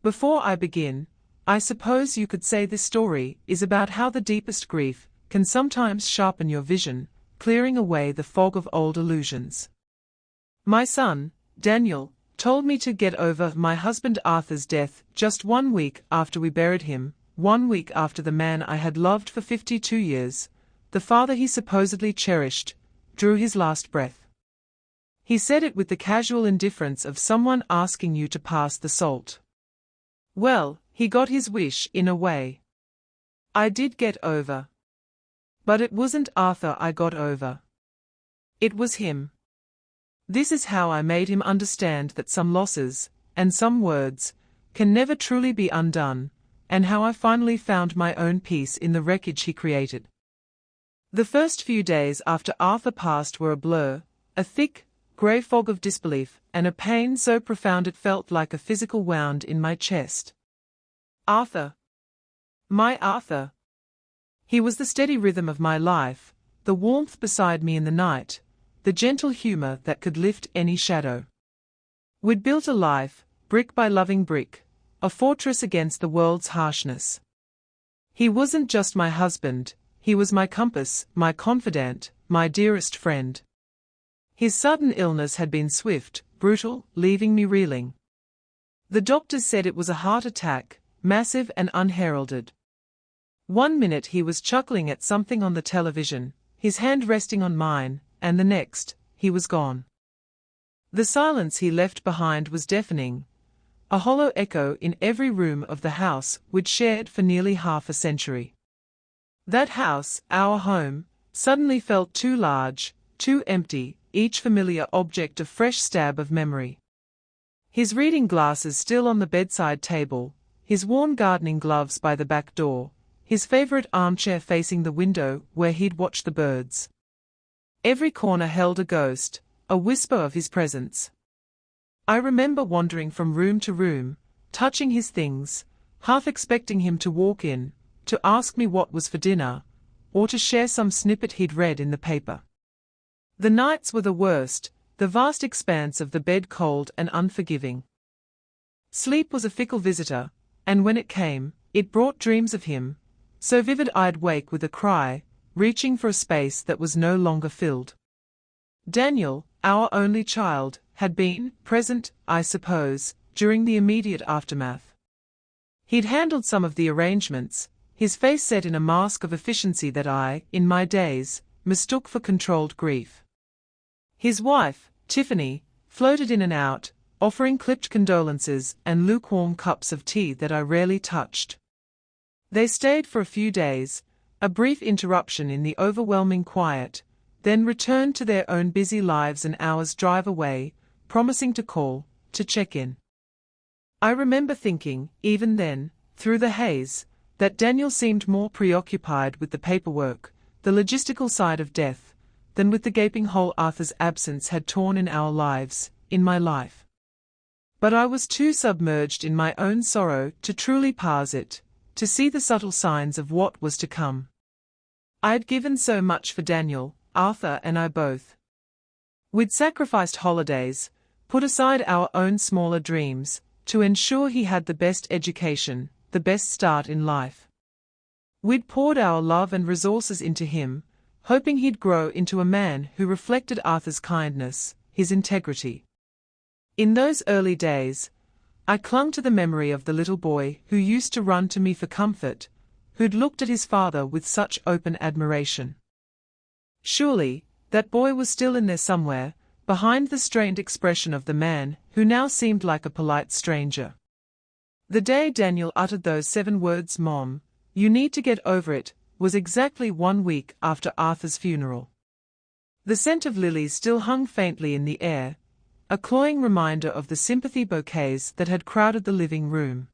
Before I begin, I suppose you could say this story is about how the deepest grief can sometimes sharpen your vision, clearing away the fog of old illusions. My son, Daniel, told me to get over my husband Arthur's death just 1 week after we buried him, 1 week after the man I had loved for 52 years, the father he supposedly cherished, drew his last breath. He said it with the casual indifference of someone asking you to pass the salt. Well, he got his wish in a way. I did get over. But it wasn't Arthur I got over. It was him. This is how I made him understand that some losses, and some words, can never truly be undone, and how I finally found my own peace in the wreckage he created. The first few days after Arthur passed were a blur, a thick, grey fog of disbelief, and a pain so profound it felt like a physical wound in my chest. Arthur. My Arthur. He was the steady rhythm of my life, the warmth beside me in the night, the gentle humor that could lift any shadow. We'd built a life, brick by loving brick, a fortress against the world's harshness. He wasn't just my husband, he was my compass, my confidant, my dearest friend. His sudden illness had been swift, brutal, leaving me reeling. The doctors said it was a heart attack, massive and unheralded. 1 minute he was chuckling at something on the television, his hand resting on mine, and the next, he was gone. The silence he left behind was deafening, a hollow echo in every room of the house we'd shared for nearly half a century. That house, our home, suddenly felt too large, too empty, each familiar object a fresh stab of memory. His reading glasses still on the bedside table, his worn gardening gloves by the back door, his favorite armchair facing the window where he'd watch the birds. Every corner held a ghost, a whisper of his presence. I remember wandering from room to room, touching his things, half expecting him to walk in, to ask me what was for dinner, or to share some snippet he'd read in the paper. The nights were the worst, the vast expanse of the bed cold and unforgiving. Sleep was a fickle visitor, and when it came, it brought dreams of him, so vivid I'd wake with a cry, reaching for a space that was no longer filled. Daniel, our only child, had been present, I suppose, during the immediate aftermath. He'd handled some of the arrangements, his face set in a mask of efficiency that I, in my days, mistook for controlled grief. His wife, Tiffany, floated in and out, offering clipped condolences and lukewarm cups of tea that I rarely touched. They stayed for a few days, a brief interruption in the overwhelming quiet, then returned to their own busy lives an hour's drive away, promising to call, to check in. I remember thinking, even then, through the haze, that Daniel seemed more preoccupied with the paperwork, the logistical side of death, than with the gaping hole Arthur's absence had torn in our lives, in my life. But I was too submerged in my own sorrow to truly parse it, to see the subtle signs of what was to come. I had given so much for Daniel, Arthur and I both. We'd sacrificed holidays, put aside our own smaller dreams, to ensure he had the best education, the best start in life. We'd poured our love and resources into him, hoping he'd grow into a man who reflected Arthur's kindness, his integrity. In those early days, I clung to the memory of the little boy who used to run to me for comfort, who'd looked at his father with such open admiration. Surely, that boy was still in there somewhere, behind the strained expression of the man who now seemed like a polite stranger. The day Daniel uttered those 7 words, "Mom, you need to get over it," was exactly 1 week after Arthur's funeral. The scent of lilies still hung faintly in the air, a cloying reminder of the sympathy bouquets that had crowded the living room.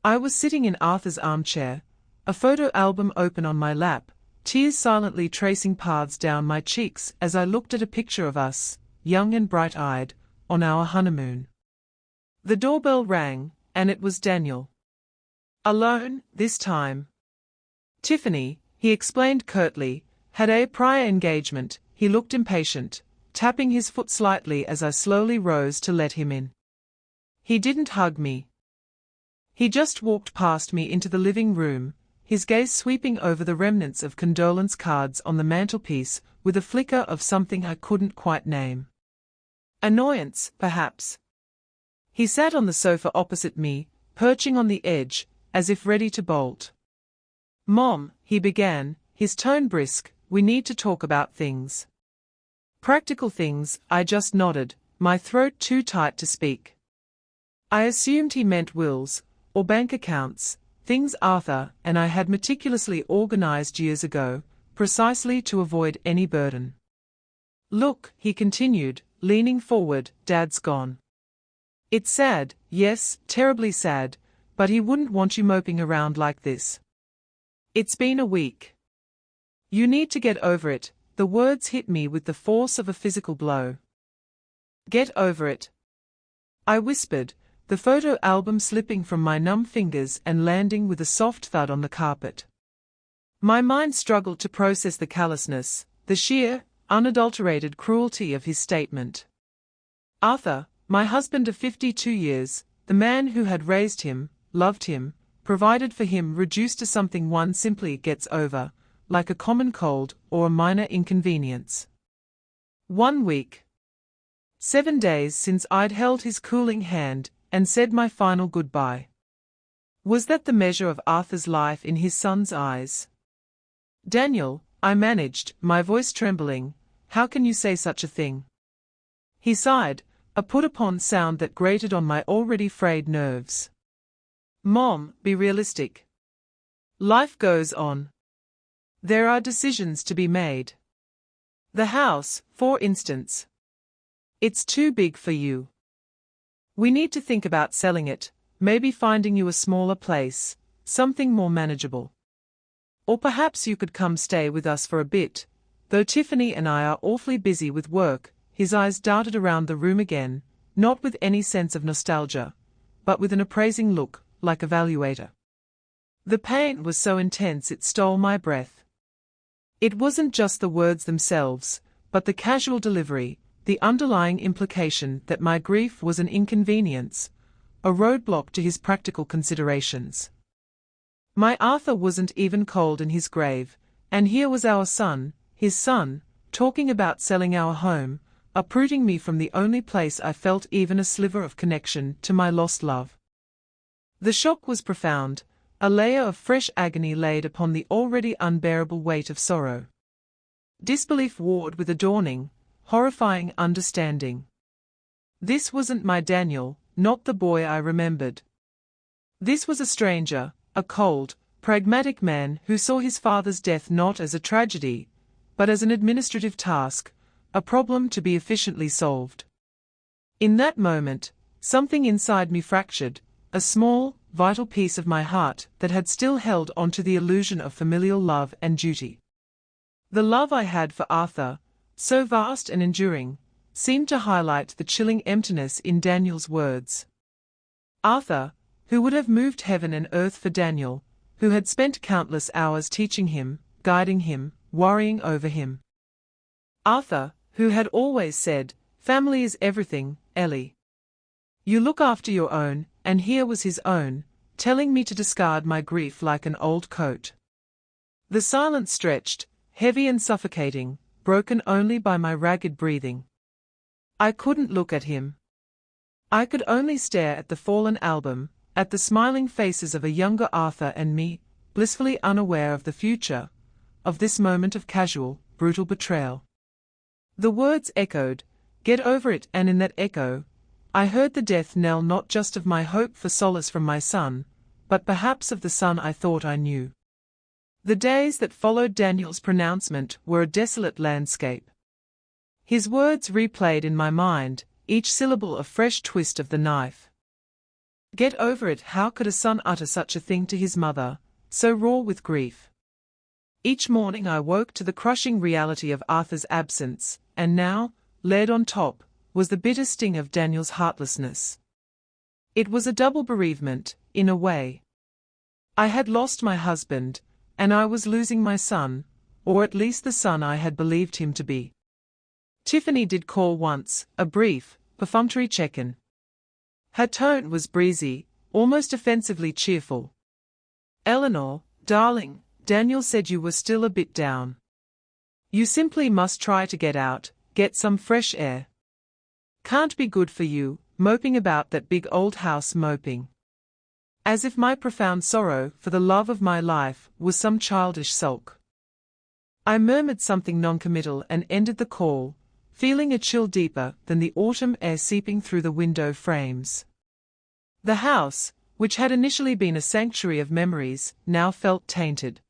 I was sitting in Arthur's armchair, a photo album open on my lap, tears silently tracing paths down my cheeks as I looked at a picture of us, young and bright-eyed, on our honeymoon. The doorbell rang, and it was Daniel. Alone, this time. Tiffany, he explained curtly, had a prior engagement. He looked impatient, tapping his foot slightly as I slowly rose to let him in. He didn't hug me. He just walked past me into the living room, his gaze sweeping over the remnants of condolence cards on the mantelpiece with a flicker of something I couldn't quite name. Annoyance, perhaps. He sat on the sofa opposite me, perching on the edge, as if ready to bolt. "Mom," he began, his tone brisk, "we need to talk about things." "Practical things," I just nodded, my throat too tight to speak. I assumed he meant wills, or bank accounts, things Arthur and I had meticulously organized years ago, precisely to avoid any burden. "Look," he continued, leaning forward, "Dad's gone. It's sad, yes, terribly sad, but he wouldn't want you moping around like this. It's been a week. You need to get over it." The words hit me with the force of a physical blow. "Get over it?" I whispered, the photo album slipping from my numb fingers and landing with a soft thud on the carpet. My mind struggled to process the callousness, the sheer, unadulterated cruelty of his statement. Arthur, my husband of 52 years, the man who had raised him, loved him, provided for him, reduced to something one simply gets over, like a common cold or a minor inconvenience. 1 week. 7 days since I'd held his cooling hand and said my final goodbye. Was that the measure of Arthur's life in his son's eyes? "Daniel," I managed, my voice trembling, "how can you say such a thing?" He sighed, a put-upon sound that grated on my already frayed nerves. "Mom, be realistic. Life goes on. There are decisions to be made. The house, for instance. It's too big for you. We need to think about selling it, maybe finding you a smaller place, something more manageable. Or perhaps you could come stay with us for a bit, though Tiffany and I are awfully busy with work." His eyes darted around the room again, not with any sense of nostalgia, but with an appraising look, like a valuator. The pain was so intense it stole my breath. It wasn't just the words themselves, but the casual delivery, the underlying implication that my grief was an inconvenience, a roadblock to his practical considerations. My Arthur wasn't even cold in his grave, and here was our son, his son, talking about selling our home, uprooting me from the only place I felt even a sliver of connection to my lost love. The shock was profound, a layer of fresh agony laid upon the already unbearable weight of sorrow. Disbelief warred with a dawning, horrifying understanding. This wasn't my Daniel, not the boy I remembered. This was a stranger, a cold, pragmatic man who saw his father's death not as a tragedy, but as an administrative task, a problem to be efficiently solved. In that moment, something inside me fractured, a small, vital piece of my heart that had still held onto the illusion of familial love and duty. The love I had for Arthur, so vast and enduring, seemed to highlight the chilling emptiness in Daniel's words. Arthur, who would have moved heaven and earth for Daniel, who had spent countless hours teaching him, guiding him, worrying over him. Arthur, who had always said, "Family is everything, Ellie. You look after your own," and here was his own, telling me to discard my grief like an old coat. The silence stretched, heavy and suffocating, broken only by my ragged breathing. I couldn't look at him. I could only stare at the fallen album, at the smiling faces of a younger Arthur and me, blissfully unaware of the future, of this moment of casual, brutal betrayal. The words echoed, "Get over it," and in that echo, I heard the death knell not just of my hope for solace from my son, but perhaps of the son I thought I knew. The days that followed Daniel's pronouncement were a desolate landscape. His words replayed in my mind, each syllable a fresh twist of the knife. Get over it. How could a son utter such a thing to his mother, so raw with grief? Each morning I woke to the crushing reality of Arthur's absence, and now, layered on top, was the bitter sting of Daniel's heartlessness. It was a double bereavement, in a way. I had lost my husband, and I was losing my son, or at least the son I had believed him to be. Tiffany did call once, a brief, perfunctory check-in. Her tone was breezy, almost offensively cheerful. Eleanor, darling, Daniel said you were still a bit down. You simply must try to get out, get some fresh air. Can't be good for you, moping about that big old house moping. As if my profound sorrow for the love of my life was some childish sulk. I murmured something noncommittal and ended the call, feeling a chill deeper than the autumn air seeping through the window frames. The house, which had initially been a sanctuary of memories, now felt tainted.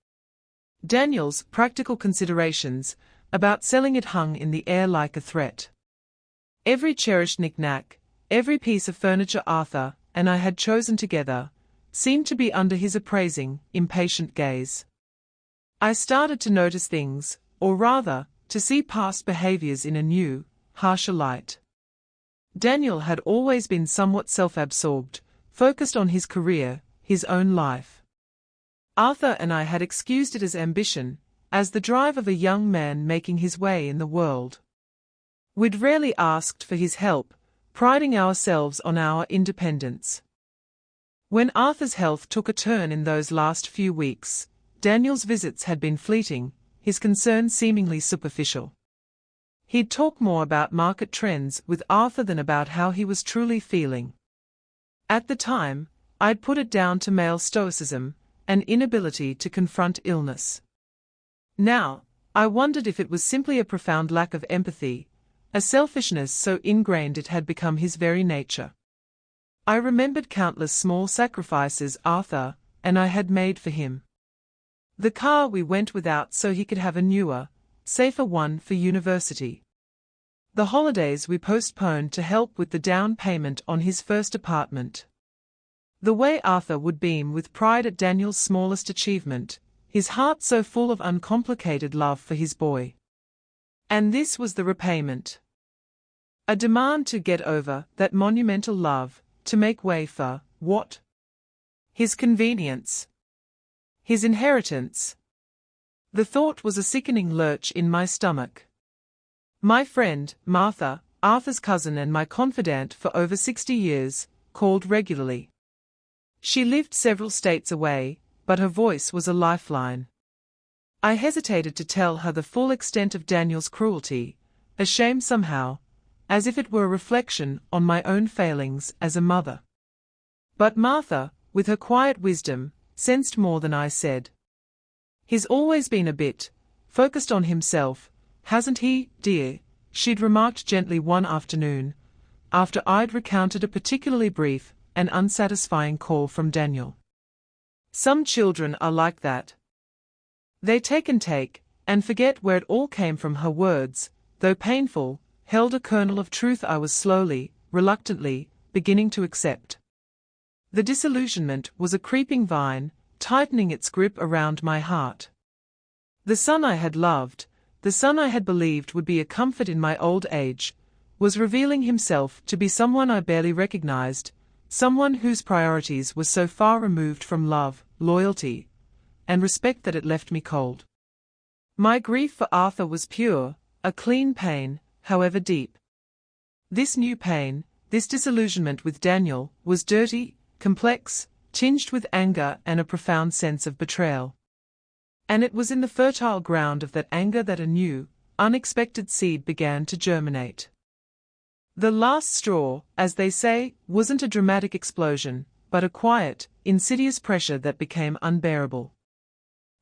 Daniel's practical considerations about selling it hung in the air like a threat. Every cherished knick-knack, every piece of furniture Arthur and I had chosen together, seemed to be under his appraising, impatient gaze. I started to notice things, or rather, to see past behaviors in a new, harsher light. Daniel had always been somewhat self-absorbed, focused on his career, his own life. Arthur and I had excused it as ambition, as the drive of a young man making his way in the world. We'd rarely asked for his help, priding ourselves on our independence. When Arthur's health took a turn in those last few weeks, Daniel's visits had been fleeting, his concern seemingly superficial. He'd talk more about market trends with Arthur than about how he was truly feeling. At the time, I'd put it down to male stoicism, an inability to confront illness. Now, I wondered if it was simply a profound lack of empathy, a selfishness so ingrained it had become his very nature. I remembered countless small sacrifices Arthur and I had made for him. The car we went without so he could have a newer, safer one for university. The holidays we postponed to help with the down payment on his first apartment. The way Arthur would beam with pride at Daniel's smallest achievement, his heart so full of uncomplicated love for his boy. And this was the repayment. A demand to get over that monumental love, to make way for, what? His convenience. His inheritance. The thought was a sickening lurch in my stomach. My friend, Martha, Arthur's cousin and my confidant for over 60 years, called regularly. She lived several states away, but her voice was a lifeline. I hesitated to tell her the full extent of Daniel's cruelty, ashamed somehow, as if it were a reflection on my own failings as a mother. But Martha, with her quiet wisdom, sensed more than I said. He's always been a bit focused on himself, hasn't he, dear? She'd remarked gently one afternoon, after I'd recounted a particularly brief and unsatisfying call from Daniel. Some children are like that. They take, and forget where it all came from. Her words, though painful, held a kernel of truth I was slowly, reluctantly, beginning to accept. The disillusionment was a creeping vine, tightening its grip around my heart. The son I had loved, the son I had believed would be a comfort in my old age, was revealing himself to be someone I barely recognized, someone whose priorities were so far removed from love, loyalty, and respect that it left me cold. My grief for Arthur was pure, a clean pain, however deep. This new pain, this disillusionment with Daniel, was dirty, complex, tinged with anger and a profound sense of betrayal. And it was in the fertile ground of that anger that a new, unexpected seed began to germinate. The last straw, as they say, wasn't a dramatic explosion, but a quiet, insidious pressure that became unbearable.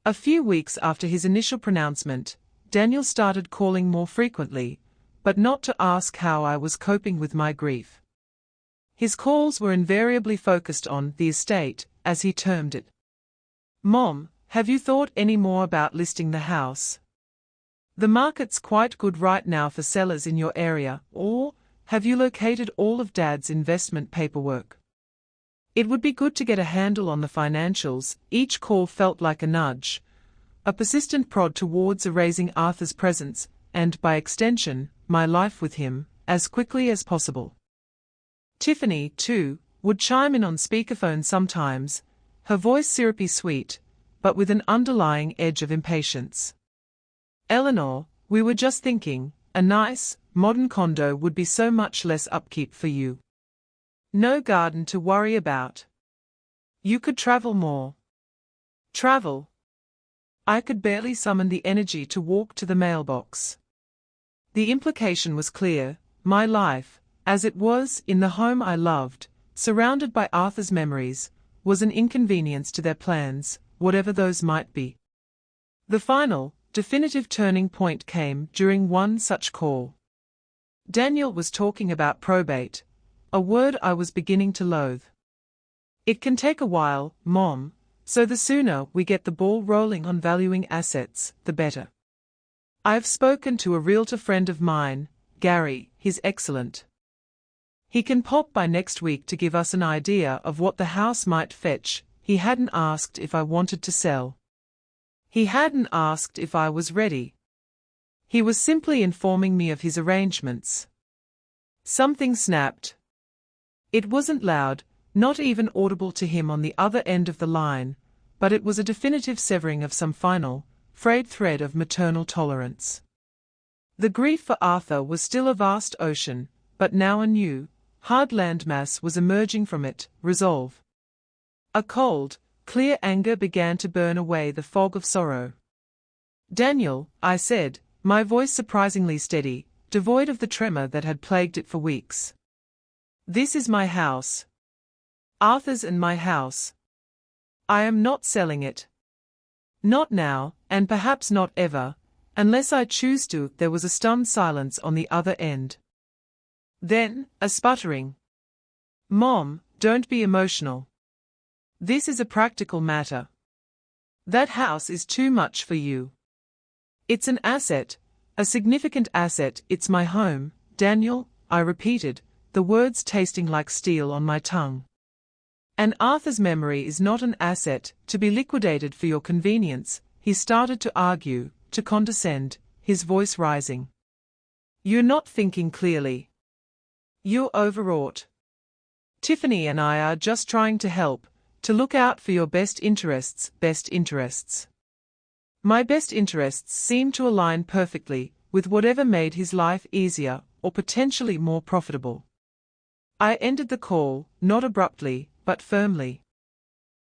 A few weeks after his initial pronouncement, Daniel started calling more frequently, but not to ask how I was coping with my grief. His calls were invariably focused on the estate, as he termed it. Mom, have you thought any more about listing the house? The market's quite good right now for sellers in your area, or have you located all of Dad's investment paperwork? It would be good to get a handle on the financials. Each call felt like a nudge, a persistent prod towards erasing Arthur's presence, and by extension, my life with him, as quickly as possible. Tiffany, too, would chime in on speakerphone sometimes, her voice syrupy sweet, but with an underlying edge of impatience. Eleanor, we were just thinking, a nice, modern condo would be so much less upkeep for you. No garden to worry about. You could travel more. Travel. I could barely summon the energy to walk to the mailbox. The implication was clear: my life, as it was in the home I loved, surrounded by Arthur's memories, was an inconvenience to their plans, whatever those might be. The final, definitive turning point came during one such call. Daniel was talking about probate, a word I was beginning to loathe. It can take a while, Mom, so the sooner we get the ball rolling on valuing assets, the better. I've spoken to a realtor friend of mine, Gary. He's excellent. He can pop by next week to give us an idea of what the house might fetch. He hadn't asked if I wanted to sell. He hadn't asked if I was ready. He was simply informing me of his arrangements. Something snapped. It wasn't loud, not even audible to him on the other end of the line, but it was a definitive severing of some final, frayed thread of maternal tolerance. The grief for Arthur was still a vast ocean, but now a new, hard landmass was emerging from it, resolve. A cold, clear anger began to burn away the fog of sorrow. Daniel, I said, my voice surprisingly steady, devoid of the tremor that had plagued it for weeks. This is my house. Arthur's and my house. I am not selling it. Not now, and perhaps not ever, unless I choose to. There was a stunned silence on the other end. Then, a sputtering. Mom, don't be emotional. This is a practical matter. That house is too much for you. It's an asset, a significant asset. It's my home, Daniel, I repeated, the words tasting like steel on my tongue. And Arthur's memory is not an asset, to be liquidated for your convenience. He started to argue, to condescend, his voice rising. You're not thinking clearly. You're overwrought. Tiffany and I are just trying to help, to look out for your best interests. My best interests seem to align perfectly with whatever made his life easier or potentially more profitable. I ended the call, not abruptly, but firmly.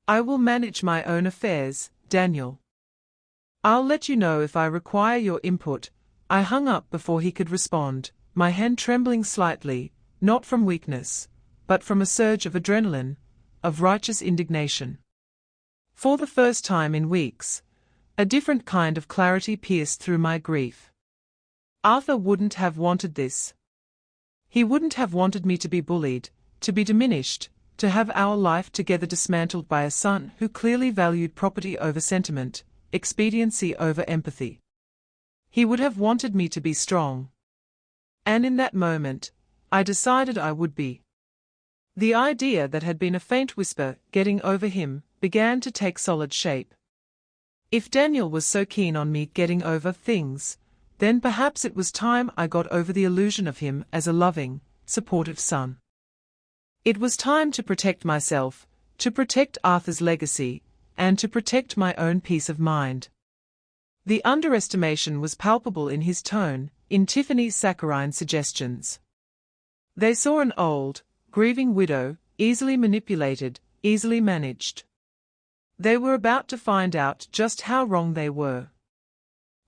I will manage my own affairs, Daniel. I'll let you know if I require your input. I hung up before he could respond, my hand trembling slightly, not from weakness, but from a surge of adrenaline, of righteous indignation. For the first time in weeks, a different kind of clarity pierced through my grief. Arthur wouldn't have wanted this. He wouldn't have wanted me to be bullied, to be diminished, to have our life together dismantled by a son who clearly valued property over sentiment, expediency over empathy. He would have wanted me to be strong. And in that moment, I decided I would be. The idea that had been a faint whisper getting over him began to take solid shape. If Daniel was so keen on me getting over things, then perhaps it was time I got over the illusion of him as a loving, supportive son. It was time to protect myself, to protect Arthur's legacy, and to protect my own peace of mind. The underestimation was palpable in his tone, in Tiffany's saccharine suggestions. They saw an old, grieving widow, easily manipulated, easily managed. They were about to find out just how wrong they were.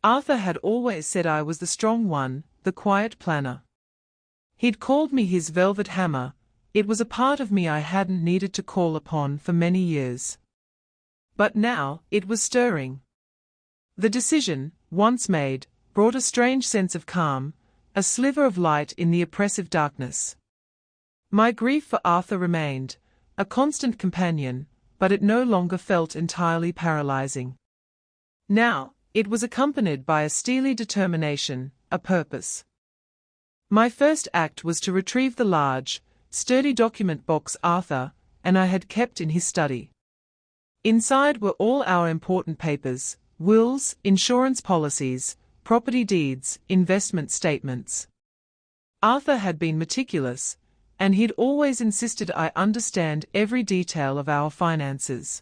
Arthur had always said I was the strong one, the quiet planner. He'd called me his velvet hammer. It was a part of me I hadn't needed to call upon for many years. But now, it was stirring. The decision, once made, brought a strange sense of calm, a sliver of light in the oppressive darkness. My grief for Arthur remained, a constant companion, but it no longer felt entirely paralyzing. Now, it was accompanied by a steely determination, a purpose. My first act was to retrieve the large, sturdy document box Arthur and I had kept in his study. Inside were all our important papers, wills, insurance policies, property deeds, investment statements. Arthur had been meticulous, and he'd always insisted I understand every detail of our finances.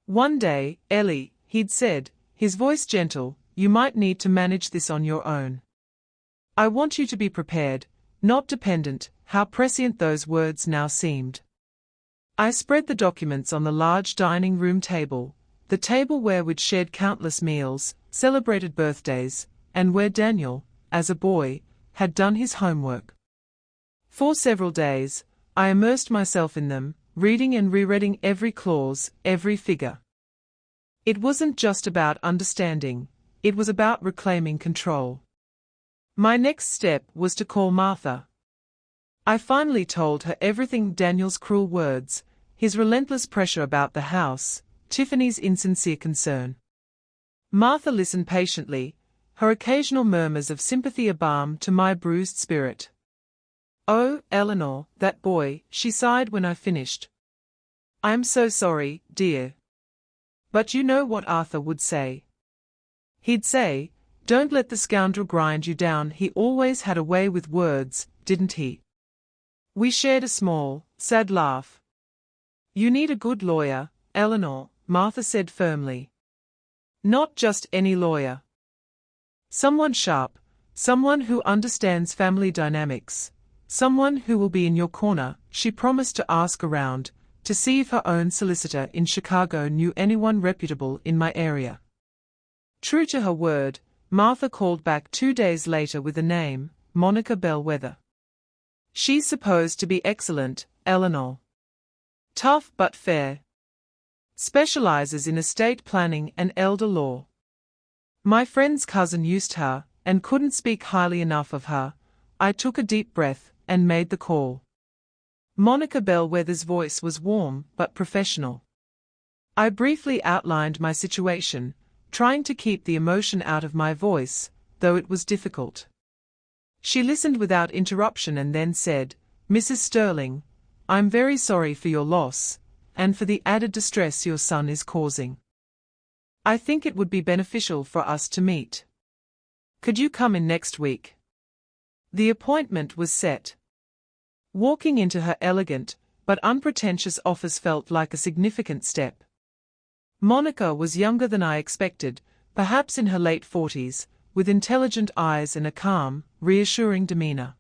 One day, Ellie, he'd said, his voice gentle, you might need to manage this on your own. I want you to be prepared, not dependent. How prescient those words now seemed. I spread the documents on the large dining room table, the table where we'd shared countless meals, celebrated birthdays, and where Daniel, as a boy, had done his homework. For several days, I immersed myself in them, reading and rereading every clause, every figure. It wasn't just about understanding, it was about reclaiming control. My next step was to call Martha. I finally told her everything: Daniel's cruel words, his relentless pressure about the house, Tiffany's insincere concern. Martha listened patiently, her occasional murmurs of sympathy a balm to my bruised spirit. "Oh, Eleanor, that boy," she sighed when I finished. "I'm so sorry, dear. But you know what Arthur would say. He'd say, 'Don't let the scoundrel grind you down.' He always had a way with words, didn't he?" We shared a small, sad laugh. "You need a good lawyer, Eleanor," Martha said firmly. "Not just any lawyer. Someone sharp, someone who understands family dynamics, someone who will be in your corner." She promised to ask around, to see if her own solicitor in Chicago knew anyone reputable in my area. True to her word, Martha called back 2 days later with a name: Monica Bellwether. "She's supposed to be excellent, Eleanor. Tough but fair. Specializes in estate planning and elder law. My friend's cousin used her, and couldn't speak highly enough of her." I took a deep breath, and made the call. Monica Bellwether's voice was warm but professional. I briefly outlined my situation, trying to keep the emotion out of my voice, though it was difficult. She listened without interruption and then said, "Mrs. Sterling, I'm very sorry for your loss, and for the added distress your son is causing. I think it would be beneficial for us to meet. Could you come in next week?" The appointment was set. Walking into her elegant, but unpretentious office felt like a significant step. Monica was younger than I expected, perhaps in her late 40s, with intelligent eyes and a calm, reassuring demeanor.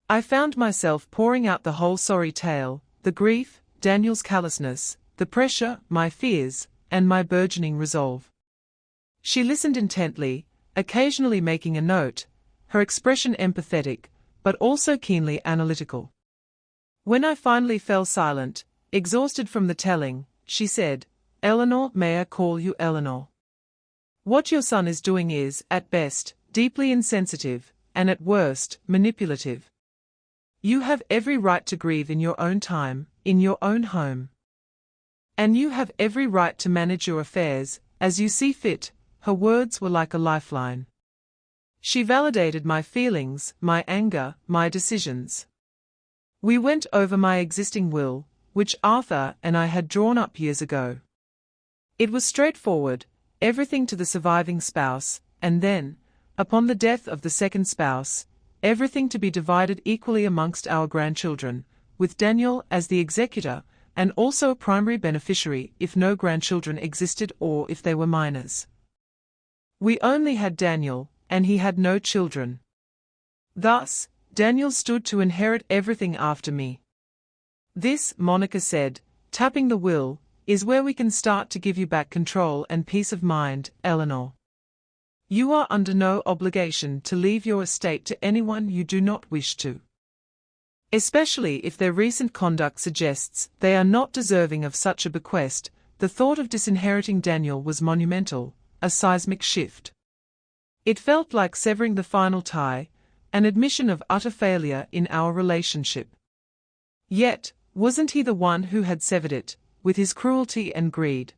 I found myself pouring out the whole sorry tale: the grief, Daniel's callousness, the pressure, my fears, and my burgeoning resolve. She listened intently, occasionally making a note, her expression empathetic, but also keenly analytical. When I finally fell silent, exhausted from the telling, she said, "Eleanor, may I call you Eleanor? What your son is doing is, at best, deeply insensitive, and at worst, manipulative. You have every right to grieve in your own time, in your own home. And you have every right to manage your affairs, as you see fit." Her words were like a lifeline. She validated my feelings, my anger, my decisions. We went over my existing will, which Arthur and I had drawn up years ago. It was straightforward, everything to the surviving spouse, and then, upon the death of the second spouse, everything to be divided equally amongst our grandchildren, with Daniel as the executor, and also a primary beneficiary if no grandchildren existed or if they were minors. We only had Daniel, and he had no children. Thus, Daniel stood to inherit everything after me. "This," Monica said, tapping the will, "is where we can start to give you back control and peace of mind, Eleanor. You are under no obligation to leave your estate to anyone you do not wish to. Especially if their recent conduct suggests they are not deserving of such a bequest." The thought of disinheriting Daniel was monumental, a seismic shift. It felt like severing the final tie, an admission of utter failure in our relationship. Yet, wasn't he the one who had severed it, with his cruelty and greed?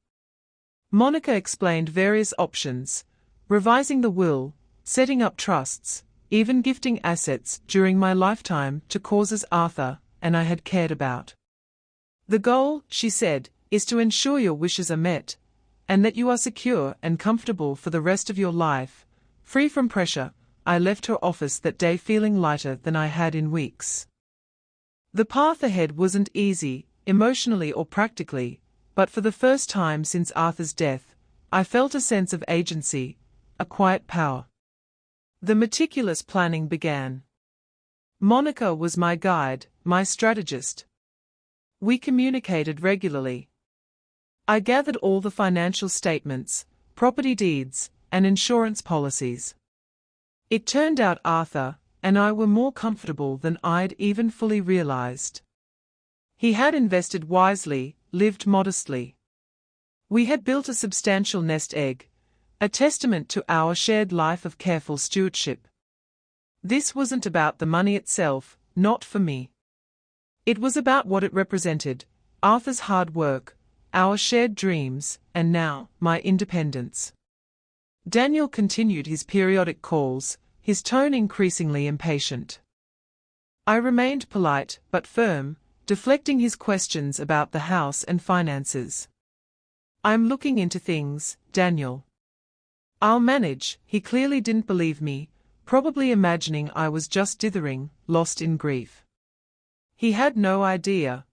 Monica explained various options: revising the will, setting up trusts, even gifting assets during my lifetime to causes Arthur and I had cared about. "The goal," she said, "is to ensure your wishes are met, and that you are secure and comfortable for the rest of your life, free from pressure." I left her office that day feeling lighter than I had in weeks. The path ahead wasn't easy, emotionally or practically, but for the first time since Arthur's death, I felt a sense of agency, a quiet power. The meticulous planning began. Monica was my guide, my strategist. We communicated regularly. I gathered all the financial statements, property deeds, and insurance policies. It turned out Arthur and I were more comfortable than I'd even fully realized. He had invested wisely, lived modestly. We had built a substantial nest egg, a testament to our shared life of careful stewardship. This wasn't about the money itself, not for me. It was about what it represented, Arthur's hard work, our shared dreams, and now, my independence. Daniel continued his periodic calls, his tone increasingly impatient. I remained polite but firm, deflecting his questions about the house and finances. "I'm looking into things, Daniel. I'll manage." He clearly didn't believe me, probably imagining I was just dithering, lost in grief. He had no idea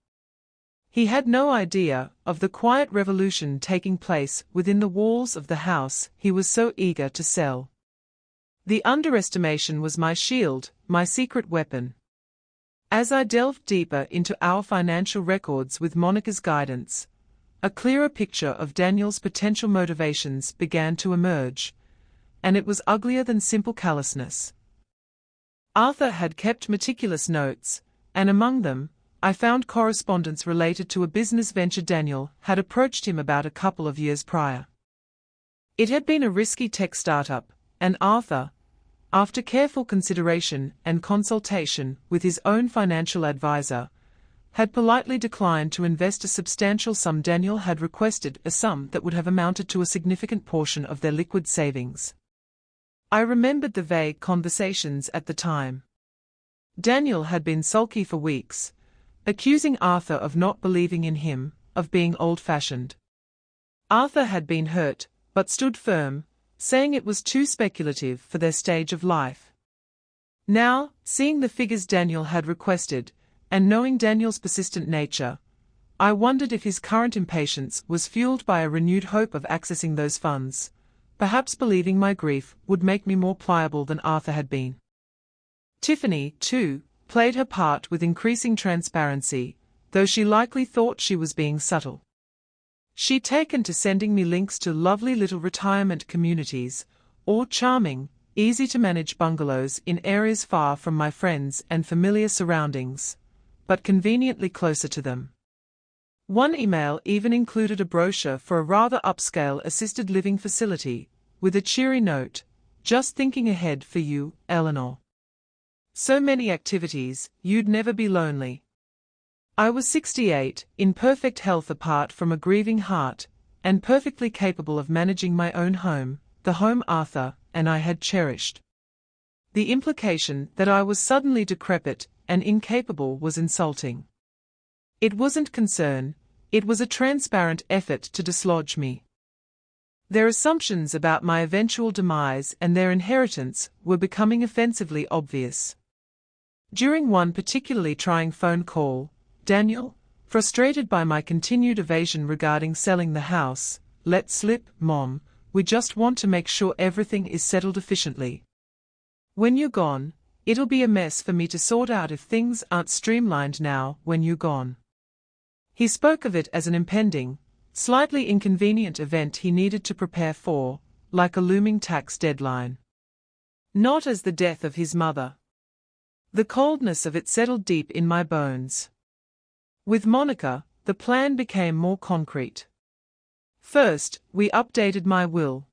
of the quiet revolution taking place within the walls of the house he was so eager to sell. The underestimation was my shield, my secret weapon. As I delved deeper into our financial records with Monica's guidance, a clearer picture of Daniel's potential motivations began to emerge, and it was uglier than simple callousness. Arthur had kept meticulous notes, and among them, I found correspondence related to a business venture Daniel had approached him about a couple of years prior. It had been a risky tech startup, and Arthur, after careful consideration and consultation with his own financial advisor, had politely declined to invest a substantial sum. Daniel had requested a sum that would have amounted to a significant portion of their liquid savings. I remembered the vague conversations at the time. Daniel had been sulky for weeks, accusing Arthur of not believing in him, of being old-fashioned. Arthur had been hurt, but stood firm, saying it was too speculative for their stage of life. Now, seeing the figures Daniel had requested, and knowing Daniel's persistent nature, I wondered if his current impatience was fueled by a renewed hope of accessing those funds, perhaps believing my grief would make me more pliable than Arthur had been. Tiffany, too, played her part with increasing transparency, though she likely thought she was being subtle. She'd taken to sending me links to lovely little retirement communities, or charming, easy-to-manage bungalows in areas far from my friends and familiar surroundings, but conveniently closer to them. One email even included a brochure for a rather upscale assisted living facility, with a cheery note, "Just thinking ahead for you, Eleanor. So many activities, you'd never be lonely." I was 68, in perfect health apart from a grieving heart, and perfectly capable of managing my own home, the home Arthur and I had cherished. The implication that I was suddenly decrepit and incapable was insulting. It wasn't concern, it was a transparent effort to dislodge me. Their assumptions about my eventual demise and their inheritance were becoming offensively obvious. During one particularly trying phone call, Daniel, frustrated by my continued evasion regarding selling the house, let slip, "Mom, we just want to make sure everything is settled efficiently. When you're gone, it'll be a mess for me to sort out if things aren't streamlined now when you're gone." He spoke of it as an impending, slightly inconvenient event he needed to prepare for, like a looming tax deadline. Not as the death of his mother. The coldness of it settled deep in my bones. With Monica, the plan became more concrete. First, we updated my will.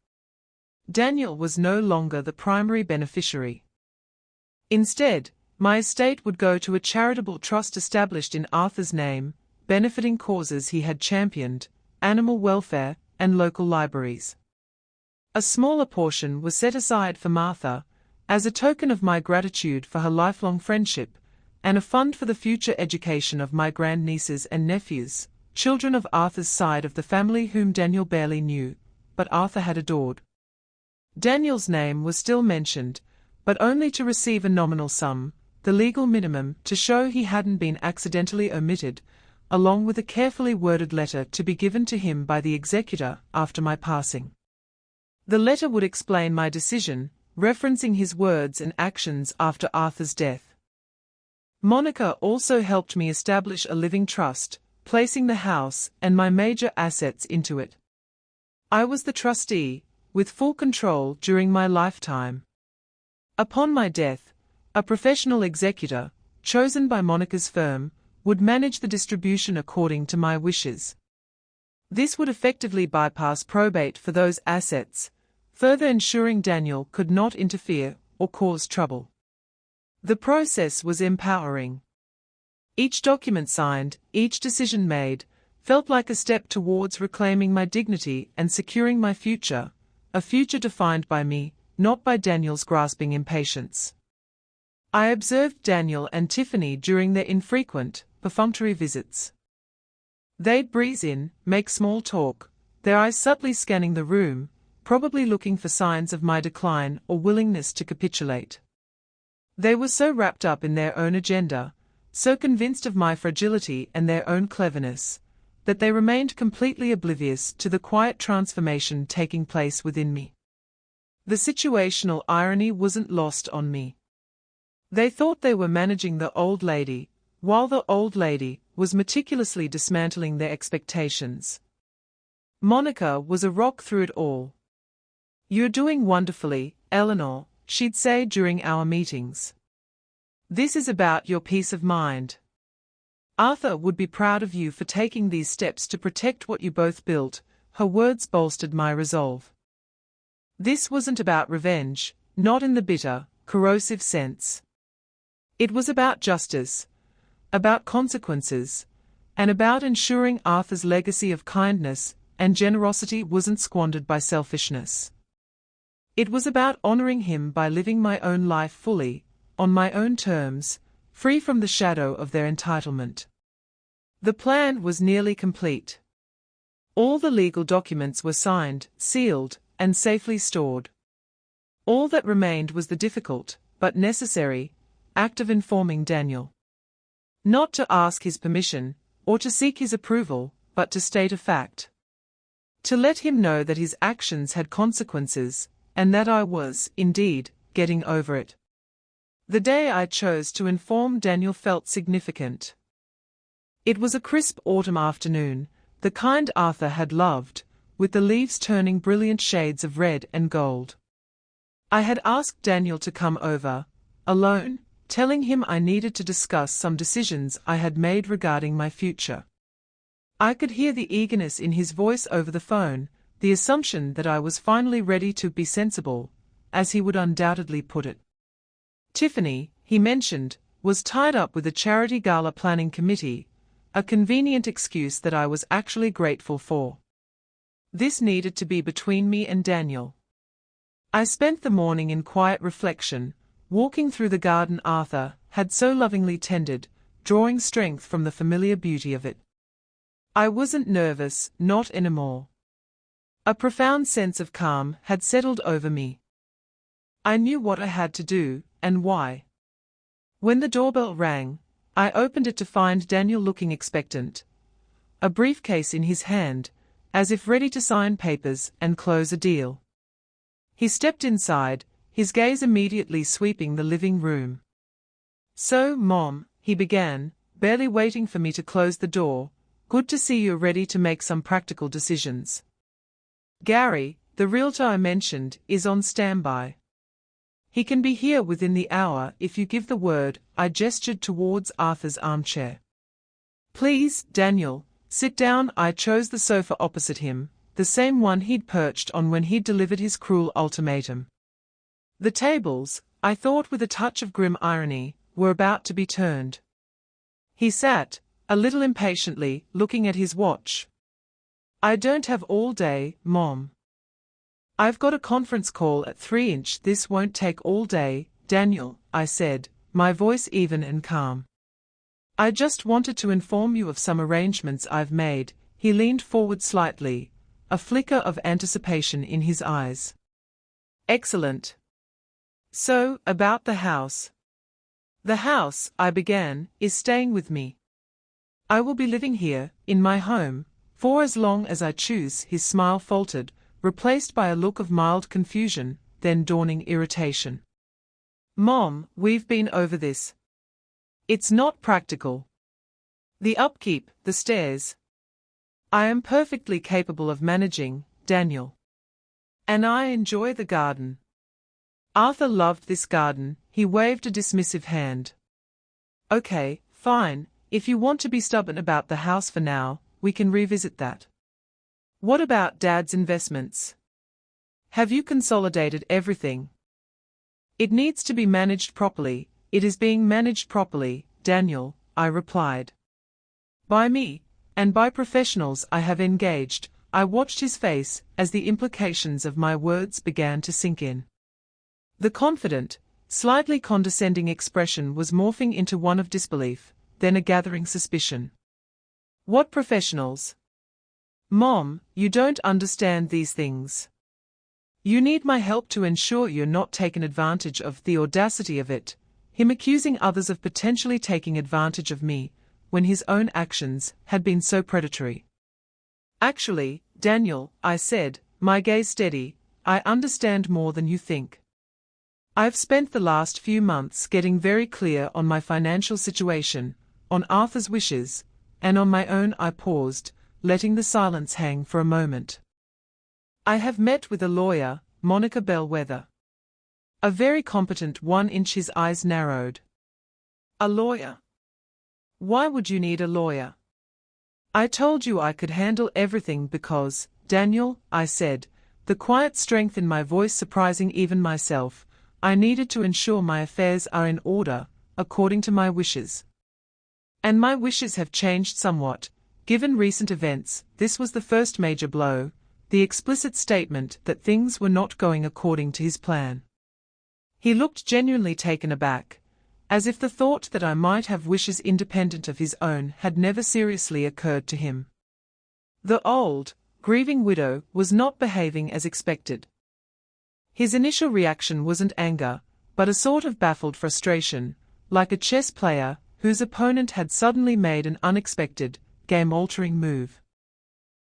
Daniel was no longer the primary beneficiary. Instead, my estate would go to a charitable trust established in Arthur's name, benefiting causes he had championed, animal welfare, and local libraries. A smaller portion was set aside for Martha, as a token of my gratitude for her lifelong friendship, and a fund for the future education of my grandnieces and nephews, children of Arthur's side of the family whom Daniel barely knew, but Arthur had adored. Daniel's name was still mentioned, but only to receive a nominal sum, the legal minimum to show he hadn't been accidentally omitted, along with a carefully worded letter to be given to him by the executor after my passing. The letter would explain my decision, referencing his words and actions after Arthur's death. Monica also helped me establish a living trust, placing the house and my major assets into it. I was the trustee, with full control during my lifetime. Upon my death, a professional executor, chosen by Monica's firm, would manage the distribution according to my wishes. This would effectively bypass probate for those assets, further ensuring Daniel could not interfere or cause trouble. The process was empowering. Each document signed, each decision made, felt like a step towards reclaiming my dignity and securing my future, a future defined by me, not by Daniel's grasping impatience. I observed Daniel and Tiffany during their infrequent, perfunctory visits. They'd breeze in, make small talk, their eyes subtly scanning the room, probably looking for signs of my decline or willingness to capitulate. They were so wrapped up in their own agenda, so convinced of my fragility and their own cleverness, that they remained completely oblivious to the quiet transformation taking place within me. The situational irony wasn't lost on me. They thought they were managing the old lady, while the old lady was meticulously dismantling their expectations. Monica was a rock through it all. "You're doing wonderfully, Eleanor," she'd say during our meetings. "This is about your peace of mind. Arthur would be proud of you for taking these steps to protect what you both built." Her words bolstered my resolve. This wasn't about revenge, not in the bitter, corrosive sense. It was about justice, about consequences, and about ensuring Arthur's legacy of kindness and generosity wasn't squandered by selfishness. It was about honoring him by living my own life fully, on my own terms, free from the shadow of their entitlement. The plan was nearly complete. All the legal documents were signed, sealed, and safely stored. All that remained was the difficult, but necessary, act of informing Daniel. Not to ask his permission, or to seek his approval, but to state a fact. To let him know that his actions had consequences, and that I was, indeed, getting over it. The day I chose to inform Daniel felt significant. It was a crisp autumn afternoon, the kind Arthur had loved, with the leaves turning brilliant shades of red and gold. I had asked Daniel to come over, alone, telling him I needed to discuss some decisions I had made regarding my future. I could hear the eagerness in his voice over the phone, the assumption that I was finally ready to be sensible, as he would undoubtedly put it. Tiffany, he mentioned, was tied up with a charity gala planning committee, a convenient excuse that I was actually grateful for. This needed to be between me and Daniel. I spent the morning in quiet reflection, walking through the garden Arthur had so lovingly tended, drawing strength from the familiar beauty of it. I wasn't nervous, not anymore. A profound sense of calm had settled over me. I knew what I had to do, and why. When the doorbell rang, I opened it to find Daniel looking expectant, a briefcase in his hand, as if ready to sign papers and close a deal. He stepped inside, his gaze immediately sweeping the living room. "So, Mom," he began, barely waiting for me to close the door, "good to see you're ready to make some practical decisions. Gary, the realtor I mentioned, is on standby. He can be here within the hour if you give the word." I gestured towards Arthur's armchair. "Please, Daniel, sit down." I chose the sofa opposite him, the same one he'd perched on when he'd delivered his cruel ultimatum. The tables, I thought with a touch of grim irony, were about to be turned. He sat, a little impatiently, looking at his watch. "I don't have all day, Mom. I've got a conference call at 3. This won't take all day, Daniel," I said, my voice even and calm. "I just wanted to inform you of some arrangements I've made." He leaned forward slightly, a flicker of anticipation in his eyes. "Excellent. So, about the house." "The house," I began, "is staying with me. I will be living here, in my home, for as long as I choose." His smile faltered, replaced by a look of mild confusion, then dawning irritation. "Mom, we've been over this. It's not practical. The upkeep, the stairs. I am perfectly capable of managing, Daniel. And I enjoy the garden. Arthur loved this garden, he waved a dismissive hand. Okay, fine, if you want to be stubborn about the house for now, we can revisit that. What about Dad's investments? Have you consolidated everything? It needs to be managed properly. It is being managed properly, Daniel, I replied. By me, and by professionals I have engaged. I watched his face as the implications of my words began to sink in. The confident, slightly condescending expression was morphing into one of disbelief, then a gathering suspicion. What professionals? Mom, you don't understand these things. You need my help to ensure you're not taken advantage of. The audacity of it, him accusing others of potentially taking advantage of me, when his own actions had been so predatory. Actually, Daniel, I said, my gaze steady, I understand more than you think. I've spent the last few months getting very clear on my financial situation, on Arthur's wishes, and on my own. I paused, letting the silence hang for a moment. I have met with a lawyer, Monica Bellwether. A very competent one. His eyes narrowed. A lawyer? Why would you need a lawyer? I told you I could handle everything because, Daniel, I said, the quiet strength in my voice surprising even myself, I needed to ensure my affairs are in order, according to my wishes. And my wishes have changed somewhat, given recent events. This was the first major blow, the explicit statement that things were not going according to his plan. He looked genuinely taken aback, as if the thought that I might have wishes independent of his own had never seriously occurred to him. The old, grieving widow was not behaving as expected. His initial reaction wasn't anger, but a sort of baffled frustration, like a chess player whose opponent had suddenly made an unexpected, game-altering move.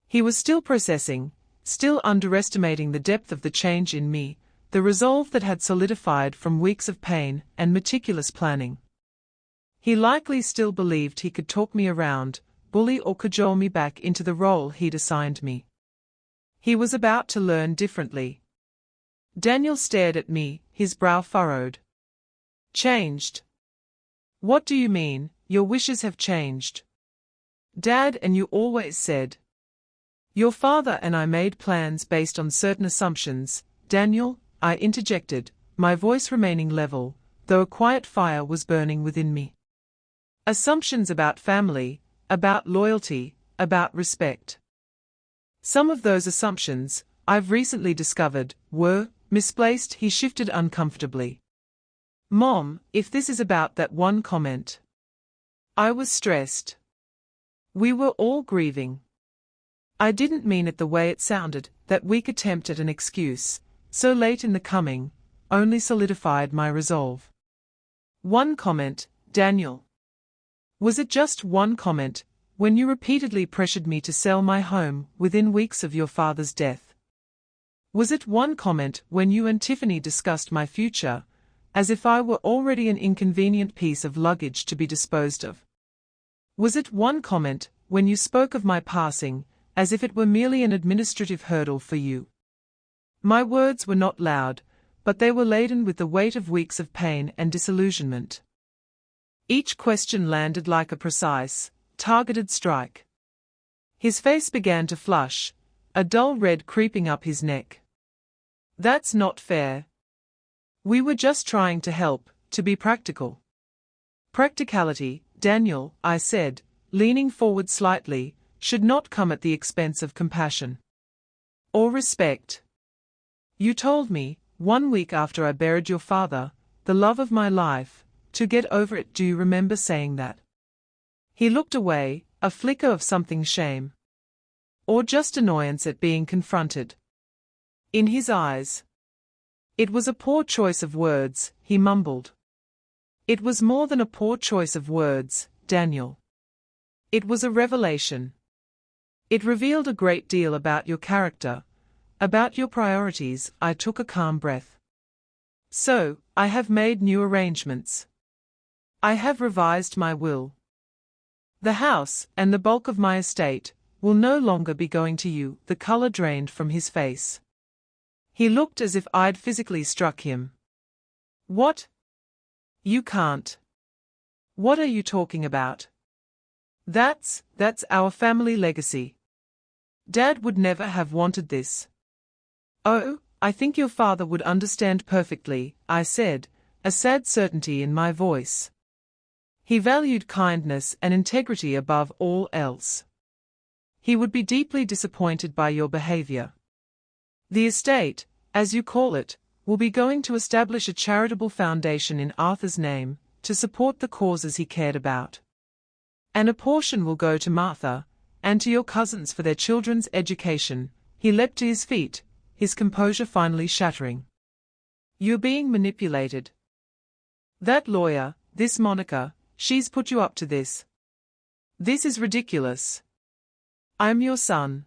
He was still processing, still underestimating the depth of the change in me, the resolve that had solidified from weeks of pain and meticulous planning. He likely still believed he could talk me around, bully or cajole me back into the role he'd assigned me. He was about to learn differently. Daniel stared at me, his brow furrowed. Changed? What do you mean, your wishes have changed? Dad and you always said. Your father and I made plans based on certain assumptions, Daniel, I interjected, my voice remaining level, though a quiet fire was burning within me. Assumptions about family, about loyalty, about respect. Some of those assumptions, I've recently discovered, were misplaced. He shifted uncomfortably. Mom, if this is about that one comment. I was stressed. We were all grieving. I didn't mean it the way it sounded. That weak attempt at an excuse, so late in the coming, only solidified my resolve. One comment, Daniel. Was it just one comment, when you repeatedly pressured me to sell my home within weeks of your father's death? Was it one comment when you and Tiffany discussed my future, as if I were already an inconvenient piece of luggage to be disposed of? Was it one comment when you spoke of my passing, as if it were merely an administrative hurdle for you? My words were not loud, but they were laden with the weight of weeks of pain and disillusionment. Each question landed like a precise, targeted strike. His face began to flush, a dull red creeping up his neck. That's not fair. We were just trying to help, to be practical. Practicality, Daniel, I said, leaning forward slightly, should not come at the expense of compassion. Or respect. You told me, 1 week after I buried your father, the love of my life, to get over it. Do you remember saying that? He looked away, a flicker of something shame. Or just annoyance at being confronted. In his eyes. It was a poor choice of words, he mumbled. It was more than a poor choice of words, Daniel. It was a revelation. It revealed a great deal about your character, about your priorities. I took a calm breath. So, I have made new arrangements. I have revised my will. The house, and the bulk of my estate, will no longer be going to you." The color drained from his face. He looked as if I'd physically struck him. "What? You can't. What are you talking about? That's our family legacy. Dad would never have wanted this." "Oh, I think your father would understand perfectly," I said, a sad certainty in my voice. "He valued kindness and integrity above all else. He would be deeply disappointed by your behavior. The estate, as you call it, will be going to establish a charitable foundation in Arthur's name to support the causes he cared about. And a portion will go to Martha and to your cousins for their children's education." He leapt to his feet, his composure finally shattering. "You're being manipulated. That lawyer, this Monica, she's put you up to this. This is ridiculous. I'm your son."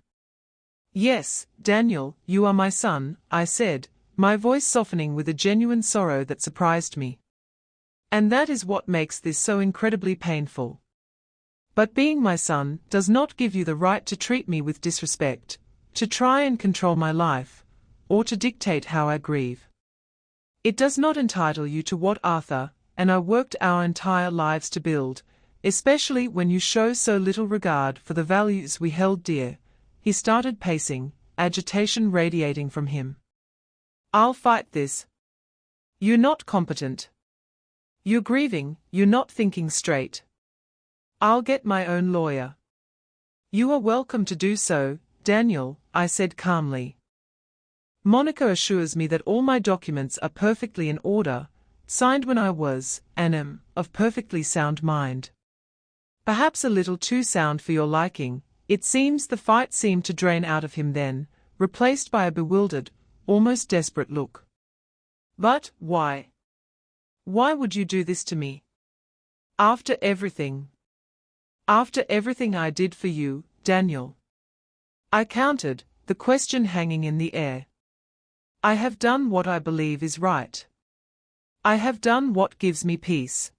"Yes, Daniel, you are my son," I said, my voice softening with a genuine sorrow that surprised me. "And that is what makes this so incredibly painful. But being my son does not give you the right to treat me with disrespect, to try and control my life, or to dictate how I grieve. It does not entitle you to what Arthur and I worked our entire lives to build, especially when you show so little regard for the values we held dear." He started pacing, agitation radiating from him. "I'll fight this. You're not competent. You're grieving, you're not thinking straight. I'll get my own lawyer." "You are welcome to do so, Daniel," I said calmly. "Monica assures me that all my documents are perfectly in order, signed when I was, and am, of perfectly sound mind. Perhaps a little too sound for your liking." It seems the fight seemed to drain out of him then, replaced by a bewildered, almost desperate look. "But why? Why would you do this to me? After everything? After everything I did for you, Daniel?" I countered, the question hanging in the air. "I have done what I believe is right. I have done what gives me peace.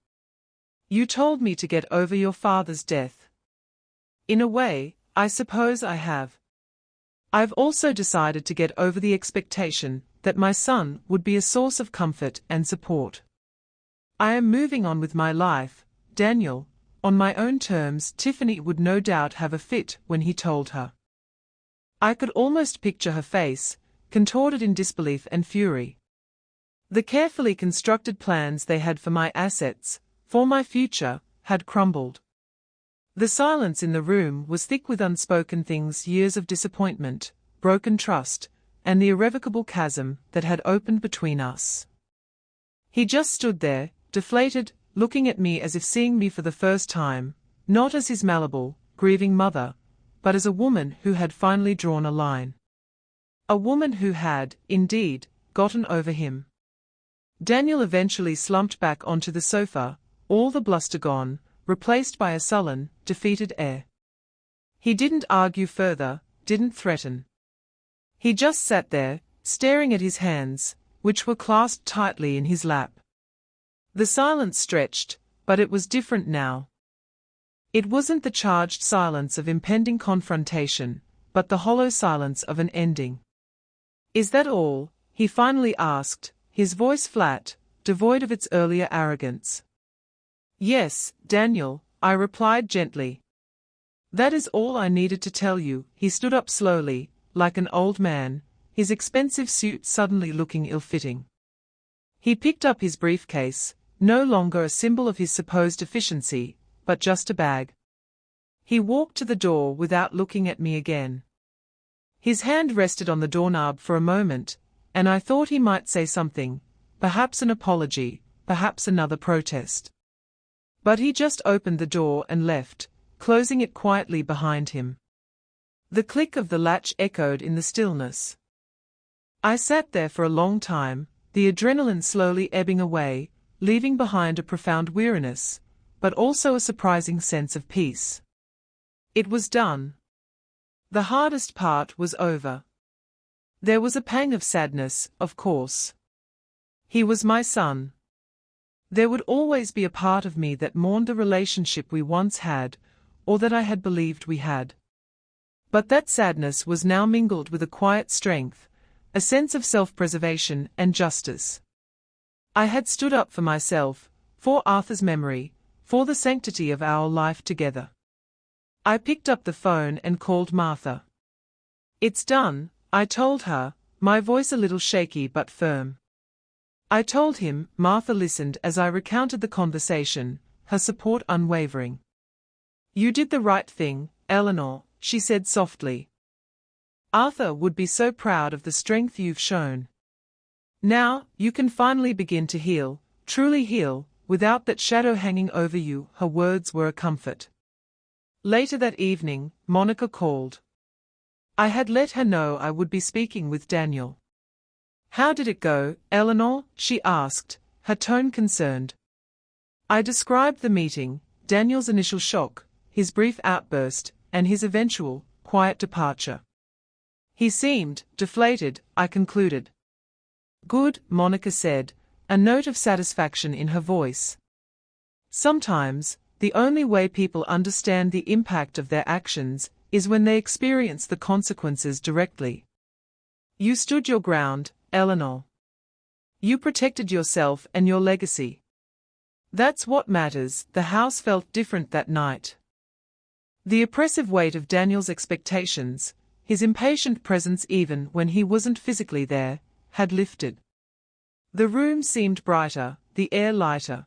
You told me to get over your father's death. In a way, I suppose I have. I've also decided to get over the expectation that my son would be a source of comfort and support. I am moving on with my life, Daniel, on my own terms." Tiffany would no doubt have a fit when he told her. I could almost picture her face, contorted in disbelief and fury. The carefully constructed plans they had for my assets, for my future, had crumbled. The silence in the room was thick with unspoken things, years of disappointment, broken trust, and the irrevocable chasm that had opened between us. He just stood there, deflated, looking at me as if seeing me for the first time, not as his malleable, grieving mother, but as a woman who had finally drawn a line. A woman who had, indeed, gotten over him. Daniel eventually slumped back onto the sofa, all the bluster gone, replaced by a sullen, defeated air. He didn't argue further, didn't threaten. He just sat there, staring at his hands, which were clasped tightly in his lap. The silence stretched, but it was different now. It wasn't the charged silence of impending confrontation, but the hollow silence of an ending. "Is that all?" he finally asked, his voice flat, devoid of its earlier arrogance. "Yes, Daniel," I replied gently. "That is all I needed to tell you." He stood up slowly, like an old man, his expensive suit suddenly looking ill-fitting. He picked up his briefcase, no longer a symbol of his supposed efficiency, but just a bag. He walked to the door without looking at me again. His hand rested on the doorknob for a moment, and I thought he might say something, perhaps an apology, perhaps another protest. But he just opened the door and left, closing it quietly behind him. The click of the latch echoed in the stillness. I sat there for a long time, the adrenaline slowly ebbing away, leaving behind a profound weariness, but also a surprising sense of peace. It was done. The hardest part was over. There was a pang of sadness, of course. He was my son. There would always be a part of me that mourned the relationship we once had, or that I had believed we had. But that sadness was now mingled with a quiet strength, a sense of self-preservation and justice. I had stood up for myself, for Arthur's memory, for the sanctity of our life together. I picked up the phone and called Martha. "It's done," I told her, my voice a little shaky but firm. I told him. Martha listened as I recounted the conversation, her support unwavering. "You did the right thing, Eleanor," she said softly. "Arthur would be so proud of the strength you've shown. Now, you can finally begin to heal, truly heal, without that shadow hanging over you." Her words were a comfort. Later that evening, Monica called. I had let her know I would be speaking with Daniel. "How did it go, Eleanor?" she asked, her tone concerned. I described the meeting, Daniel's initial shock, his brief outburst, and his eventual, quiet departure. He seemed deflated, I concluded. "Good," Monica said, a note of satisfaction in her voice. Sometimes, the only way people understand the impact of their actions is when they experience the consequences directly. You stood your ground, Eleanor. You protected yourself and your legacy. That's what matters. The house felt different that night. The oppressive weight of Daniel's expectations, his impatient presence even when he wasn't physically there, had lifted. The room seemed brighter, the air lighter.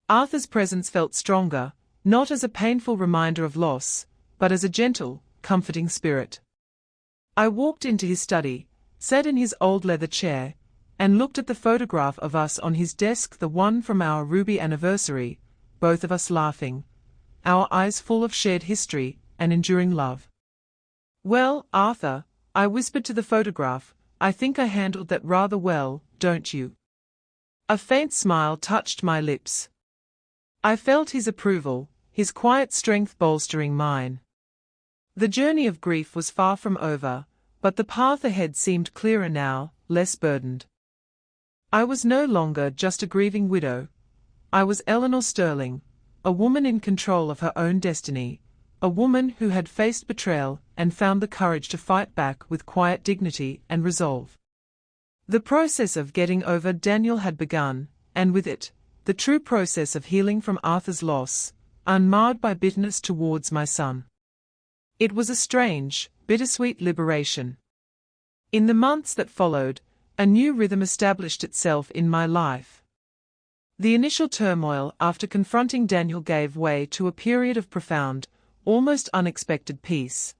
Arthur's presence felt stronger, not as a painful reminder of loss, but as a gentle, comforting spirit. I walked into his study, sat in his old leather chair, and looked at the photograph of us on his desk, the one from our Ruby anniversary, both of us laughing, our eyes full of shared history and enduring love. "Well, Arthur," I whispered to the photograph, "I think I handled that rather well, don't you?" A faint smile touched my lips. I felt his approval, his quiet strength bolstering mine. The journey of grief was far from over, but the path ahead seemed clearer now, less burdened. I was no longer just a grieving widow. I was Eleanor Sterling, a woman in control of her own destiny, a woman who had faced betrayal and found the courage to fight back with quiet dignity and resolve. The process of getting over Daniel had begun, and with it, the true process of healing from Arthur's loss, unmarred by bitterness towards my son. It was a strange, bittersweet liberation. In the months that followed, a new rhythm established itself in my life. The initial turmoil after confronting Daniel gave way to a period of profound, almost unexpected peace.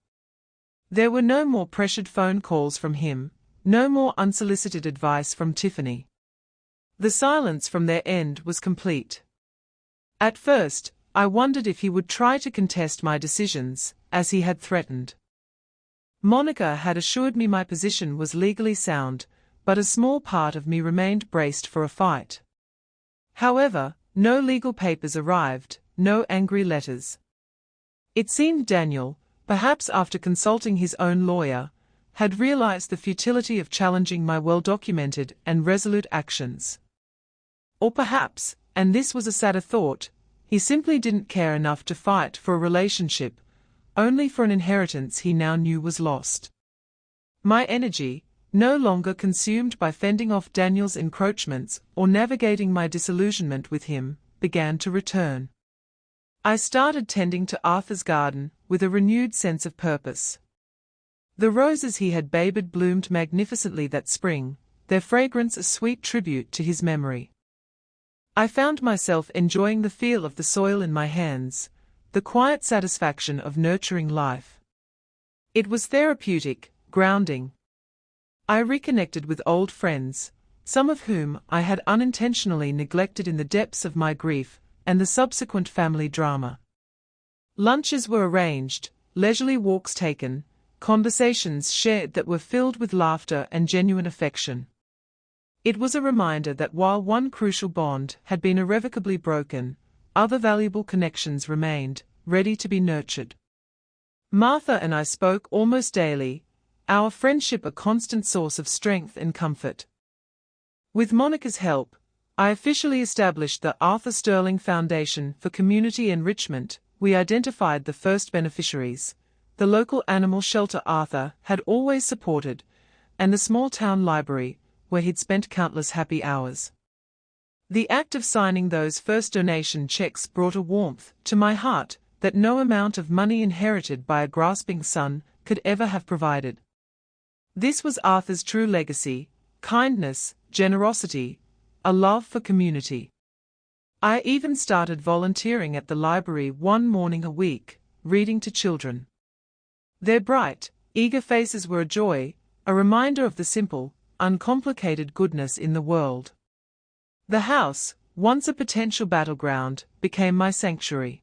There were no more pressured phone calls from him, no more unsolicited advice from Tiffany. The silence from their end was complete. At first, I wondered if he would try to contest my decisions, as he had threatened. Monica had assured me my position was legally sound, but a small part of me remained braced for a fight. However, no legal papers arrived, no angry letters. It seemed Daniel, perhaps after consulting his own lawyer, had realized the futility of challenging my well-documented and resolute actions. Or perhaps, and this was a sadder thought, he simply didn't care enough to fight for a relationship, only for an inheritance he now knew was lost. My energy, no longer consumed by fending off Daniel's encroachments or navigating my disillusionment with him, began to return. I started tending to Arthur's garden with a renewed sense of purpose. The roses he had babied bloomed magnificently that spring, their fragrance a sweet tribute to his memory. I found myself enjoying the feel of the soil in my hands, the quiet satisfaction of nurturing life. It was therapeutic, grounding. I reconnected with old friends, some of whom I had unintentionally neglected in the depths of my grief and the subsequent family drama. Lunches were arranged, leisurely walks taken, conversations shared that were filled with laughter and genuine affection. It was a reminder that while one crucial bond had been irrevocably broken, other valuable connections remained, ready to be nurtured. Martha and I spoke almost daily, our friendship a constant source of strength and comfort. With Monica's help, I officially established the Arthur Sterling Foundation for Community Enrichment. We identified the first beneficiaries, the local animal shelter Arthur had always supported, and the small town library, where he'd spent countless happy hours. The act of signing those first donation checks brought a warmth to my heart that no amount of money inherited by a grasping son could ever have provided. This was Arthur's true legacy: kindness, generosity, a love for community. I even started volunteering at the library one morning a week, reading to children. Their bright, eager faces were a joy, a reminder of the simple, uncomplicated goodness in the world. The house, once a potential battleground, became my sanctuary.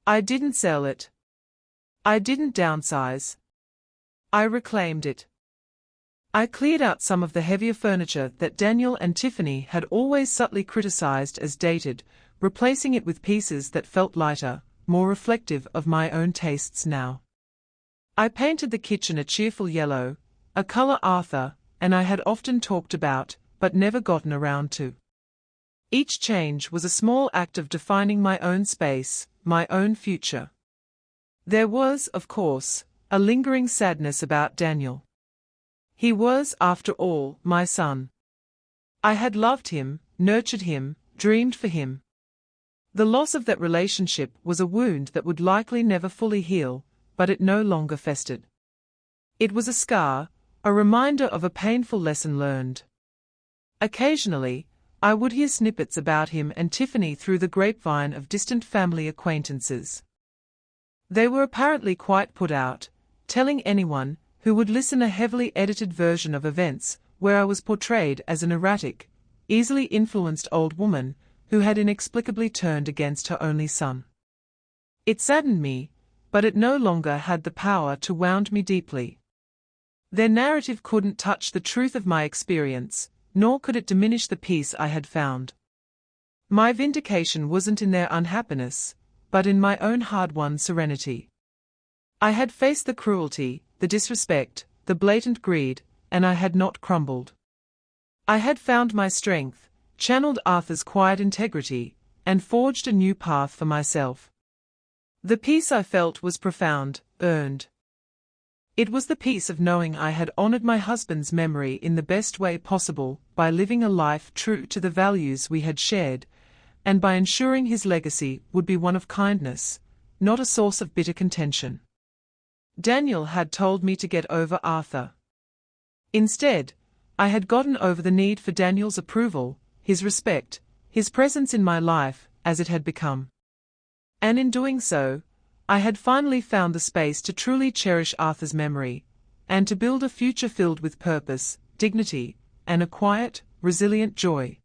I didn't sell it. I didn't downsize. I reclaimed it. I cleared out some of the heavier furniture that Daniel and Tiffany had always subtly criticized as dated, replacing it with pieces that felt lighter, more reflective of my own tastes now. I painted the kitchen a cheerful yellow, a color Arthur and I had often talked about, but never gotten around to. Each change was a small act of defining my own space, my own future. There was, of course, a lingering sadness about Daniel. He was, after all, my son. I had loved him, nurtured him, dreamed for him. The loss of that relationship was a wound that would likely never fully heal, but it no longer festered. It was a scar, a reminder of a painful lesson learned. Occasionally, I would hear snippets about him and Tiffany through the grapevine of distant family acquaintances. They were apparently quite put out, telling anyone who would listen a heavily edited version of events where I was portrayed as an erratic, easily influenced old woman who had inexplicably turned against her only son. It saddened me, but it no longer had the power to wound me deeply. Their narrative couldn't touch the truth of my experience, nor could it diminish the peace I had found. My vindication wasn't in their unhappiness, but in my own hard-won serenity. I had faced the cruelty, the disrespect, the blatant greed, and I had not crumbled. I had found my strength, channeled Arthur's quiet integrity, and forged a new path for myself. The peace I felt was profound, earned. It was the peace of knowing I had honored my husband's memory in the best way possible by living a life true to the values we had shared, and by ensuring his legacy would be one of kindness, not a source of bitter contention. Daniel had told me to get over Arthur. Instead, I had gotten over the need for Daniel's approval, his respect, his presence in my life, as it had become. And in doing so, I had finally found the space to truly cherish Arthur's memory, and to build a future filled with purpose, dignity, and a quiet, resilient joy.